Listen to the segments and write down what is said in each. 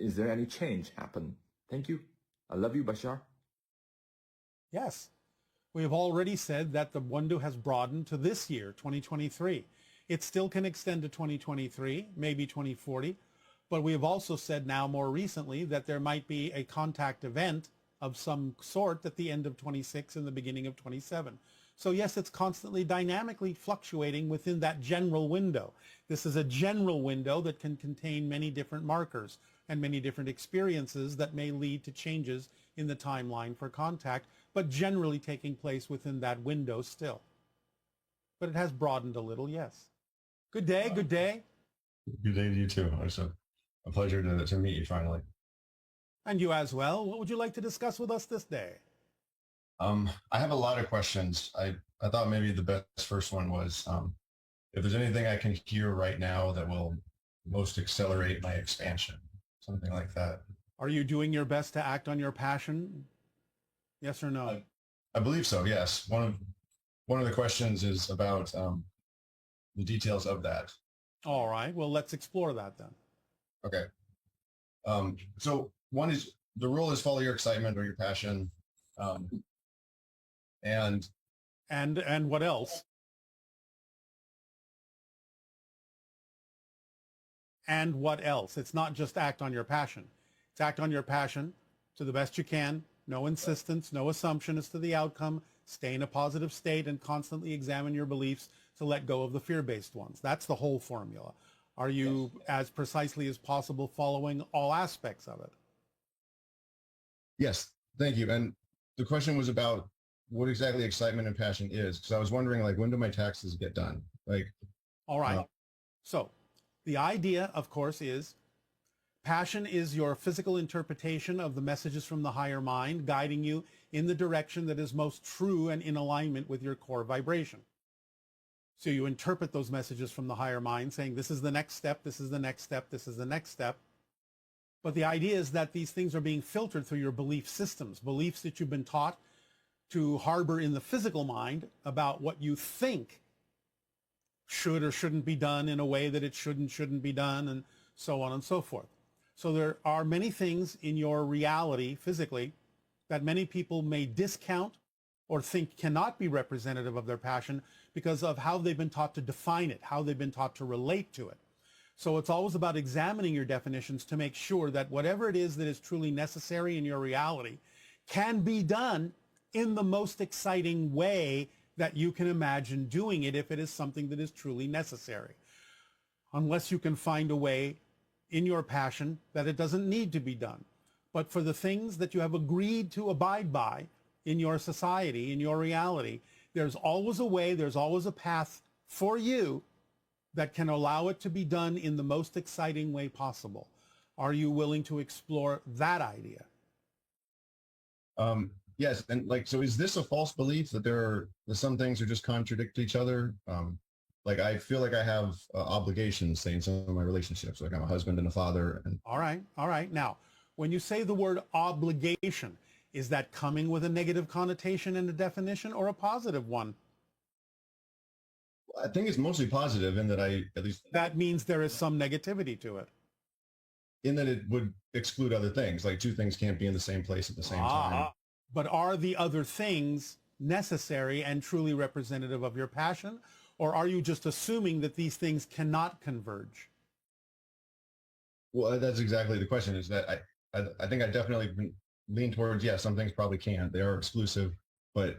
is there any change happen? Thank you. I love you, Bashar. Yes. We have already said that the window has broadened to this year, 2023. It still can extend to 2023, maybe 2040, but we have also said now more recently that there might be a contact event of some sort at the end of 26 and the beginning of 27. So yes, it's constantly dynamically fluctuating within that general window. This is a general window that can contain many different markers and many different experiences that may lead to changes in the timeline for contact, but generally taking place within that window still. But it has broadened a little, yes. Good day, good day. Good day to you too. It's a pleasure to meet you finally. And you as well. What would you like to discuss with us this day? I have a lot of questions. I thought maybe the best first one was if there's anything I can hear right now that will most accelerate my expansion, something like that. Are you doing your best to act on your passion? Yes or no? I believe so, yes. One of the questions is about the details of that. All right. Well, let's explore that then. Okay. So one is the rule is follow your excitement or your passion. And what else? And what else? It's not just act on your passion. It's act on your passion to the best you can. No insistence, no assumption as to the outcome. Stay in a positive state and constantly examine your beliefs to let go of the fear-based ones. That's the whole formula. Are you, as precisely as possible, following all aspects of it? Yes, thank you. And the question was about what exactly excitement and passion is. Because I was wondering, like, when do my taxes get done? Like, all right. So the idea, of course, is passion is your physical interpretation of the messages from the higher mind, guiding you in the direction that is most true and in alignment with your core vibration. So you interpret those messages from the higher mind saying, this is the next step, this is the next step, this is the next step. But the idea is that these things are being filtered through your belief systems, beliefs that you've been taught to harbor in the physical mind about what you think should or shouldn't be done in a way that it shouldn't be done, and so on and so forth. So there are many things in your reality physically that many people may discount or think cannot be representative of their passion because of how they've been taught to define it, how they've been taught to relate to it. So it's always about examining your definitions to make sure that whatever it is that is truly necessary in your reality can be done in the most exciting way that you can imagine doing it if it is something that is truly necessary. Unless you can find a way in your passion that it doesn't need to be done. But for the things that you have agreed to abide by in your society, in your reality, there's always a way, there's always a path for you that can allow it to be done in the most exciting way possible. Are you willing to explore that idea? Yes, and like, so is this a false belief that some things are just contradict each other? Like I feel like I have obligations, say, in some of my relationships, like I'm a husband and a father. And all right. Now, when you say the word obligation, is that coming with a negative connotation in the definition or a positive one? I think it's mostly positive in that That means there is some negativity to it. In that it would exclude other things, like two things can't be in the same place at the same time. But are the other things necessary and truly representative of your passion? Or are you just assuming that these things cannot converge? Well, that's exactly the question, is that I think I definitely lean towards, yeah, some things probably can't. They are exclusive, but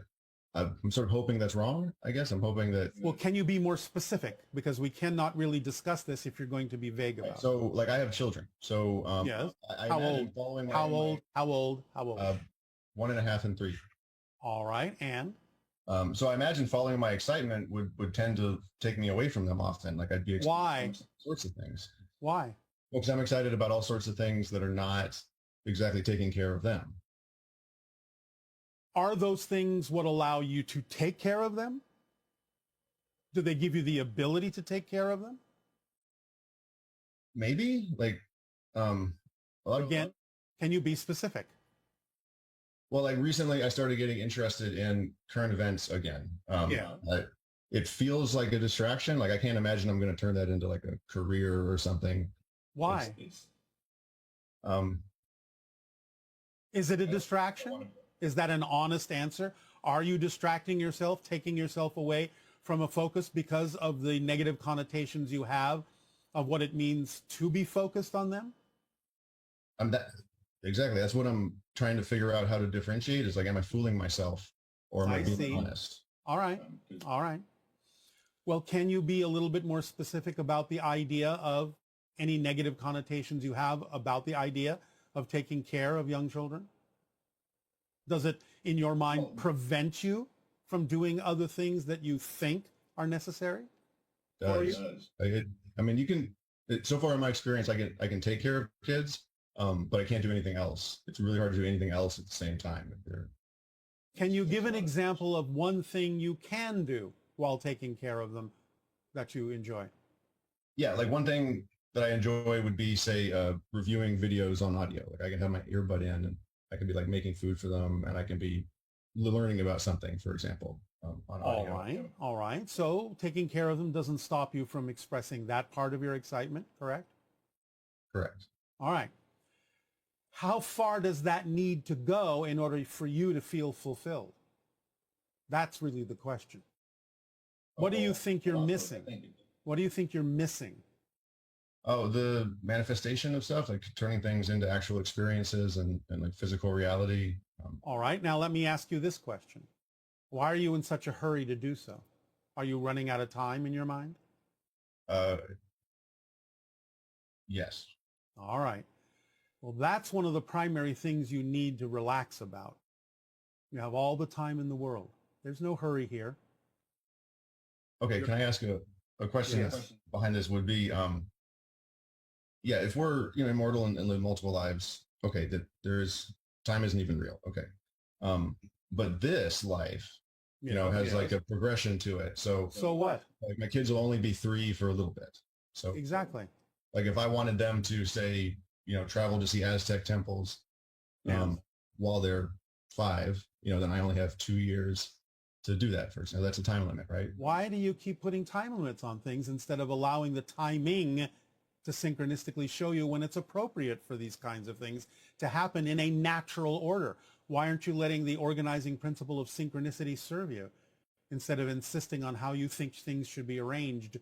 I'm sort of hoping that's wrong, I guess. I'm hoping that... Well, can you be more specific? Because we cannot really discuss this if you're going to be vague about it. So, like, I have children. So, yes. How old? How old? 1.5 and 3. All right, and? So I imagine following my excitement would tend to take me away from them often. Like I'd be excited Why? about all sorts of things. Why? Because I'm excited about all sorts of things that are not exactly taking care of them. Are those things what allow you to take care of them? Do they give you the ability to take care of them? Maybe. Like, again, can you be specific? Well, like recently I started getting interested in current events again. It feels like a distraction. Like I can't imagine I'm going to turn that into like a career or something. Why? Is it a distraction? Is that an honest answer? Are you distracting yourself, taking yourself away from a focus because of the negative connotations you have of what it means to be focused on them? I'm that exactly. That's what I'm trying to figure out how to differentiate. Is like, am I fooling myself, or am I being honest? All right. All right. Well, can you be a little bit more specific about the idea of any negative connotations you have about the idea of taking care of young children? Does it, in your mind, prevent you from doing other things that you think are necessary? Does. I mean, you can. So far in my experience, I can take care of kids, but I can't do anything else. It's really hard to do anything else at the same time. Can you give an example of one thing you can do while taking care of them that you enjoy? Yeah, like one thing that I enjoy would be, say, reviewing videos on audio. Like I can have my earbud in and I can be like making food for them, and I can be learning about something, for example, on audio. All right, all right. So taking care of them doesn't stop you from expressing that part of your excitement, correct? Correct. All right. How far does that need to go in order for you to feel fulfilled? That's really the question. What do you think you're missing? What do you think you're missing? Oh, the manifestation of stuff, like turning things into actual experiences and like physical reality. All right. Now let me ask you this question. Why are you in such a hurry to do so? Are you running out of time in your mind? Yes. All right. Well, that's one of the primary things you need to relax about. You have all the time in the world. There's no hurry here. Okay. Can I ask a question? Yes. Behind this would be, yeah, if we're immortal and live multiple lives, okay, that time isn't even real. Okay. But this life, has like a progression to it. So what? Like my kids will only be 3 for a little bit. So exactly. Like if I wanted them to say, travel to see Aztec temples, while they're 5, then I only have 2 years to do that first. Now that's a time limit, right? Why do you keep putting time limits on things instead of allowing the timing to synchronistically show you when it's appropriate for these kinds of things to happen in a natural order? Why aren't you letting the organizing principle of synchronicity serve you instead of insisting on how you think things should be arranged?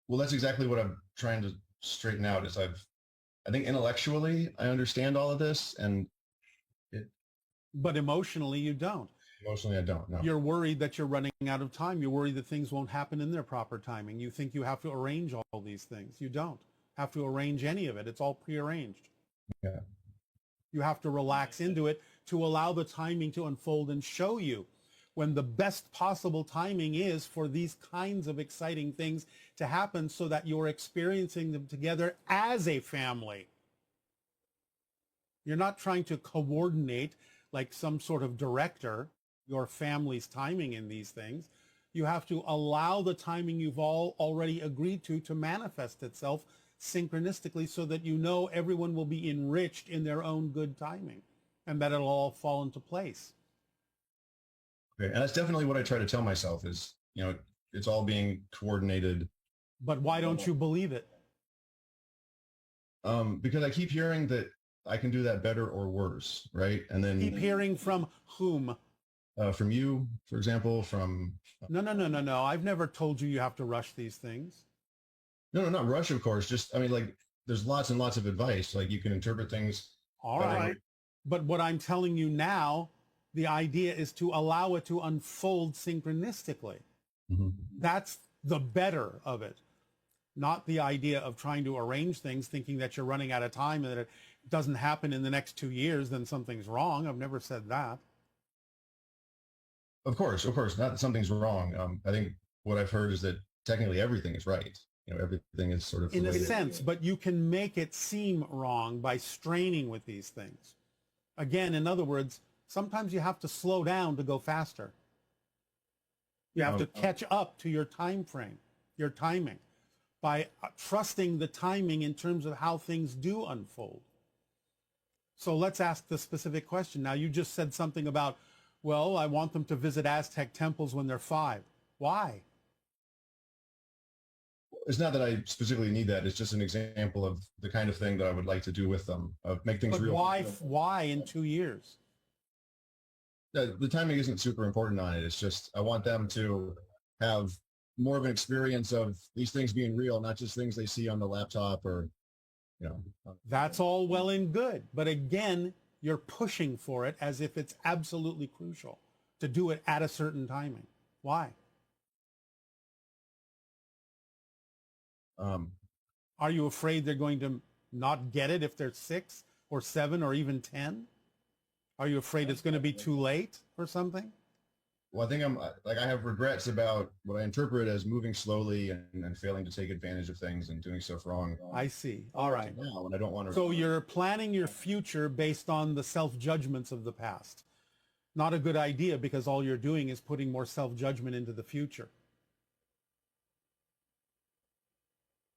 Well, that's exactly what I'm trying to straighten out. I think intellectually I understand all of this, but emotionally you don't. Emotionally, I don't. No. You're worried that you're running out of time. You're worried that things won't happen in their proper timing. You think you have to arrange all these things. You don't have to arrange any of it. It's all prearranged. Yeah. You have to relax into it to allow the timing to unfold and show you when the best possible timing is for these kinds of exciting things to happen so that you're experiencing them together as a family. You're not trying to coordinate like some sort of director your family's timing in these things. You have to allow the timing you've all already agreed to manifest itself synchronistically so that everyone will be enriched in their own good timing and that it'll all fall into place. Okay, and that's definitely what I try to tell myself is, it's all being coordinated. But why don't you believe it? Because I keep hearing that I can do that better or worse, right? And then keep hearing from whom? From you, for example, from... No. I've never told you have to rush these things. No, not rush, of course. Just, there's lots and lots of advice. Like you can interpret things. All right. But what I'm telling you now, the idea is to allow it to unfold synchronistically. Mm-hmm. That's the better of it. Not the idea of trying to arrange things, thinking that you're running out of time and that it doesn't happen in the next 2 years, then something's wrong. I've never said that. Of course, not that something's wrong. I think what I've heard is that technically everything is right. Everything is sort of... in a sense, but you can make it seem wrong by straining with these things. Again, in other words, sometimes you have to slow down to go faster. You have to catch up to your time frame, your timing, by trusting the timing in terms of how things do unfold. So let's ask the specific question. Now, you just said something about, well, I want them to visit Aztec temples when they're 5. Why? It's not that I specifically need that. It's just an example of the kind of thing that I would like to do with them, make things But real. why in 2 years? The timing isn't super important on it. It's just I want them to have more of an experience of these things being real, not just things they see on the laptop or, you know. That's all well and good. But again, you're pushing for it as if it's absolutely crucial to do it at a certain timing. Why? Are you afraid they're going to not get it if they're 6 or 7 or even 10? Are you afraid it's going to be too late or something? Well, I think I have regrets about what I interpret as moving slowly and failing to take advantage of things and doing stuff wrong. I see. All right. Now, and I don't want to. So you're planning your future based on the self-judgments of the past. Not a good idea, because all you're doing is putting more self-judgment into the future.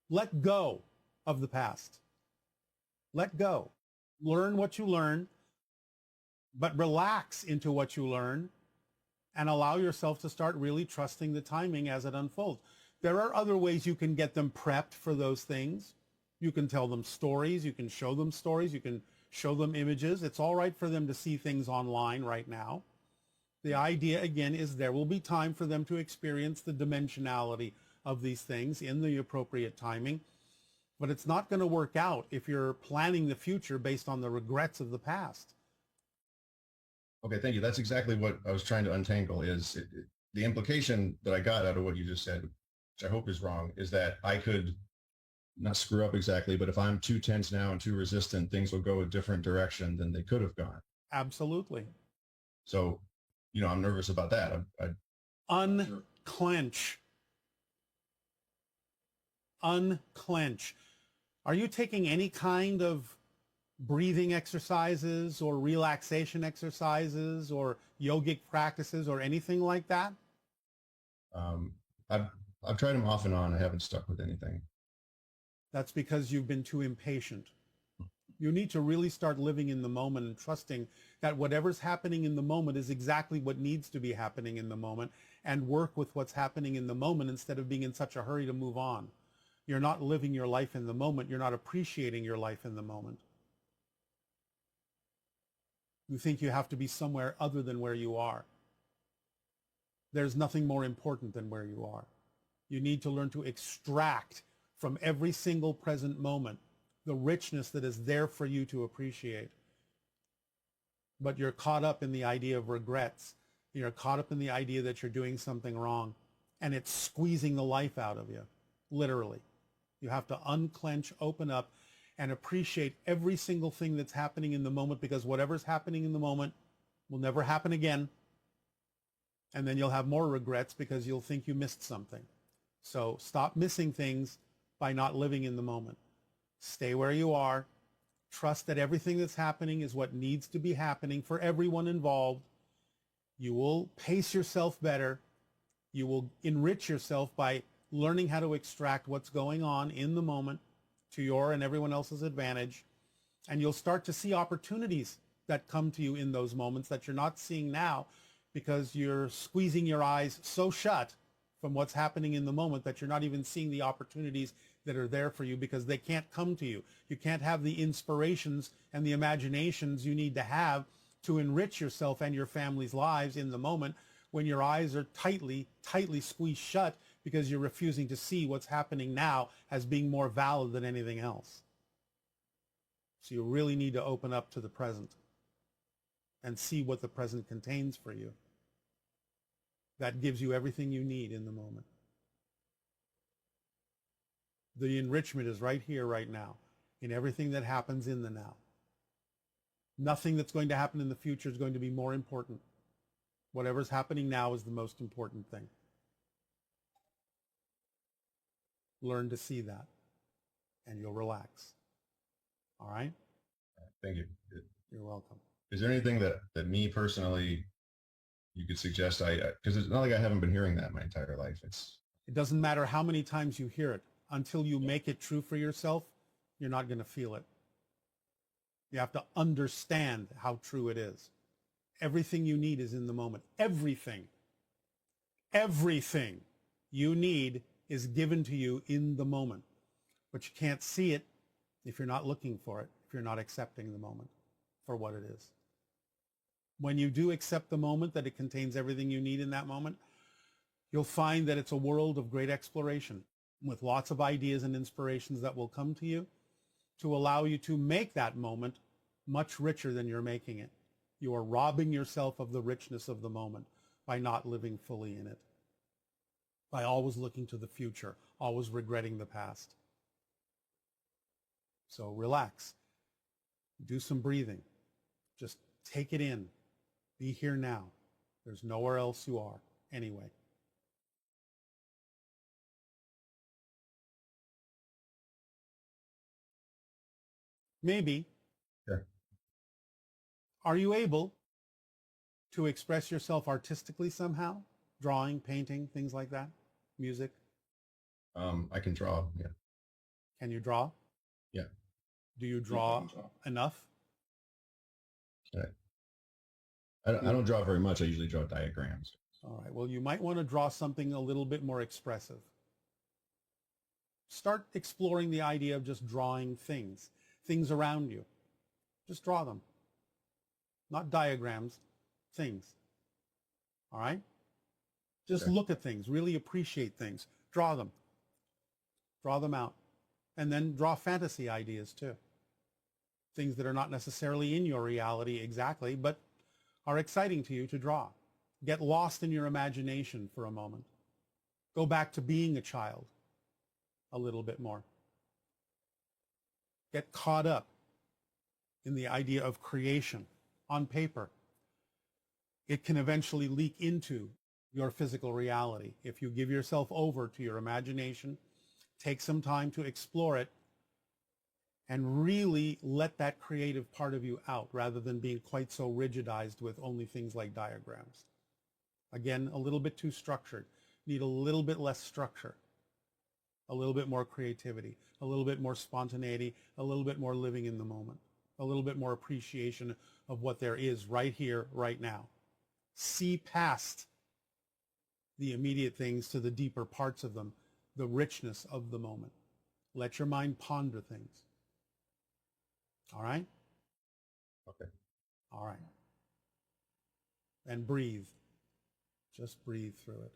Let go of the past. Let go. Learn what you learn, but relax into what you learn and allow yourself to start really trusting the timing as it unfolds. There are other ways you can get them prepped for those things. You can tell them stories. You can show them stories. You can show them images. It's all right for them to see things online right now. The idea, again, is there will be time for them to experience the dimensionality of these things in the appropriate timing. But it's not going to work out if you're planning the future based on the regrets of the past. Okay, thank you. That's exactly what I was trying to untangle is the implication that I got out of what you just said, which I hope is wrong, is that I could not screw up exactly, but if I'm too tense now and too resistant, things will go a different direction than they could have gone. Absolutely. So, I'm nervous about that. Unclench. Unclench. Are you taking any kind of breathing exercises or relaxation exercises or yogic practices or anything like that? I've tried them off and on. I haven't stuck with anything. That's because you've been too impatient. You need to really start living in the moment and trusting that whatever's happening in the moment is exactly what needs to be happening in the moment, and work with what's happening in the moment instead of being in such a hurry to move on. You're not living your life in the moment. You're not appreciating your life in the moment. You think you have to be somewhere other than where you are. There's nothing more important than where you are. You need to learn to extract from every single present moment the richness that is there for you to appreciate. But you're caught up in the idea of regrets. You're caught up in the idea that you're doing something wrong, and it's squeezing the life out of you, literally. You have to unclench, open up, and appreciate every single thing that's happening in the moment, because whatever's happening in the moment will never happen again. And then you'll have more regrets because you'll think you missed something. So stop missing things by not living in the moment. Stay where you are. Trust that everything that's happening is what needs to be happening for everyone involved. You will pace yourself better. You will enrich yourself by learning how to extract what's going on in the moment to your and everyone else's advantage. And you'll start to see opportunities that come to you in those moments that you're not seeing now, because you're squeezing your eyes so shut from what's happening in the moment that you're not even seeing the opportunities that are there for you, because they can't come to you. You can't have the inspirations and the imaginations you need to have to enrich yourself and your family's lives in the moment when your eyes are tightly squeezed shut because you're refusing to see what's happening now as being more valid than anything else. So you really need to open up to the present and see what the present contains for you. That gives you everything you need in the moment. The enrichment is right here, right now, in everything that happens in the now. Nothing that's going to happen in the future is going to be more important. Whatever's happening now is the most important thing. Learn to see that, and you'll relax. All right? Thank you. You're welcome. Is there anything that me personally you could suggest because it's not like I haven't been hearing that my entire life. It doesn't matter how many times you hear it. Until you make it true for yourself, you're not going to feel it. You have to understand how true it is. Everything you need is in the moment. Everything you need is given to you in the moment. But you can't see it if you're not looking for it, if you're not accepting the moment for what it is. When you do accept the moment, that it contains everything you need in that moment, you'll find that it's a world of great exploration with lots of ideas and inspirations that will come to you to allow you to make that moment much richer than you're making it. You are robbing yourself of the richness of the moment by not living fully in it, by always looking to the future, always regretting the past. So relax, do some breathing, just take it in, be here now. There's nowhere else you are anyway. Maybe, Sure. Are you able to express yourself artistically somehow? Drawing, painting, things like that? Music? I can draw. Yeah. Can you draw? Yeah. Do you draw enough? Okay. I don't draw very much. I usually draw diagrams. All right. Well, you might want to draw something a little bit more expressive. Start exploring the idea of just drawing things around you. Just draw them. Not diagrams, things. All right? Just Okay. look at things, really appreciate things. Draw them. Draw them out. And then draw fantasy ideas too. Things that are not necessarily in your reality exactly, but are exciting to you to draw. Get lost in your imagination for a moment. Go back to being a child a little bit more. Get caught up in the idea of creation on paper. It can eventually leak into your physical reality. If you give yourself over to your imagination, take some time to explore it, and really let that creative part of you out rather than being quite so rigidized with only things like diagrams. Again, a little bit too structured. Need a little bit less structure, a little bit more creativity, a little bit more spontaneity, a little bit more living in the moment, a little bit more appreciation of what there is right here, right now. See past the immediate things to the deeper parts of them, the richness of the moment. Let your mind ponder things. All right? Okay. All right. And breathe. Just breathe through it.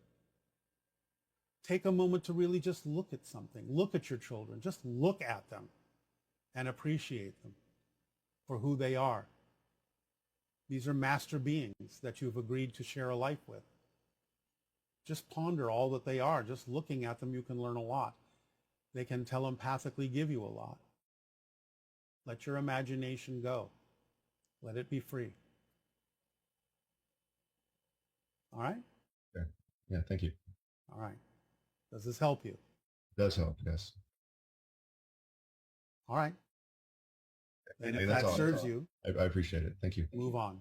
Take a moment to really just look at something. Look at your children. Just look at them and appreciate them for who they are. These are master beings that you've agreed to share a life with. Just ponder all that they are. Just looking at them, you can learn a lot. They can telepathically give you a lot. Let your imagination go. Let it be free. All right? Okay. Yeah. Thank you. All right. Does this help you? It does help. Yes. All right. And if That's that all. serves you, I appreciate it. Thank you. move on.